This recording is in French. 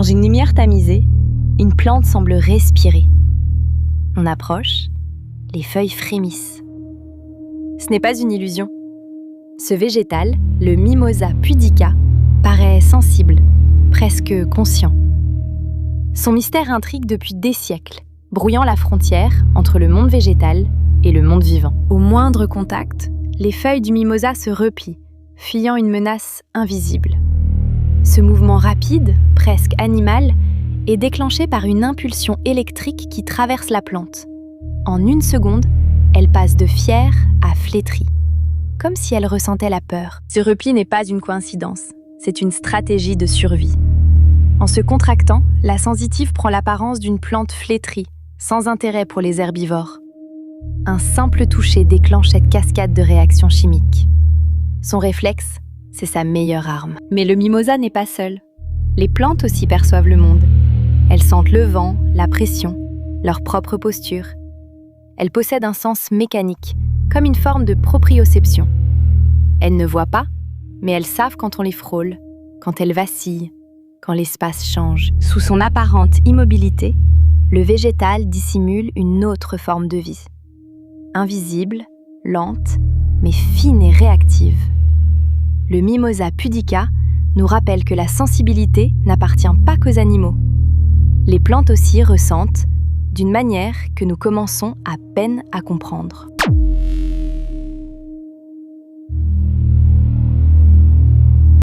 Dans une lumière tamisée, une plante semble respirer. On approche, les feuilles frémissent. Ce n'est pas une illusion. Ce végétal, le Mimosa pudica, paraît sensible, presque conscient. Son mystère intrigue depuis des siècles, brouillant la frontière entre le monde végétal et le monde vivant. Au moindre contact, les feuilles du mimosa se replient, fuyant une menace invisible. Ce mouvement rapide, presque animal, est déclenché par une impulsion électrique qui traverse la plante. En une seconde, elle passe de fière à flétrie, comme si elle ressentait la peur. Ce repli n'est pas une coïncidence, c'est une stratégie de survie. En se contractant, la sensitive prend l'apparence d'une plante flétrie, sans intérêt pour les herbivores. Un simple toucher déclenche cette cascade de réactions chimiques. Son réflexe, c'est sa meilleure arme. Mais le mimosa n'est pas seul. Les plantes aussi perçoivent le monde. Elles sentent le vent, la pression, leur propre posture. Elles possèdent un sens mécanique, comme une forme de proprioception. Elles ne voient pas, mais elles savent quand on les frôle, quand elles vacillent, quand l'espace change. Sous son apparente immobilité, le végétal dissimule une autre forme de vie. Invisible, lente, mais fine et réactive. Le Mimosa pudica nous rappelle que la sensibilité n'appartient pas qu'aux animaux. Les plantes aussi ressentent, d'une manière que nous commençons à peine à comprendre.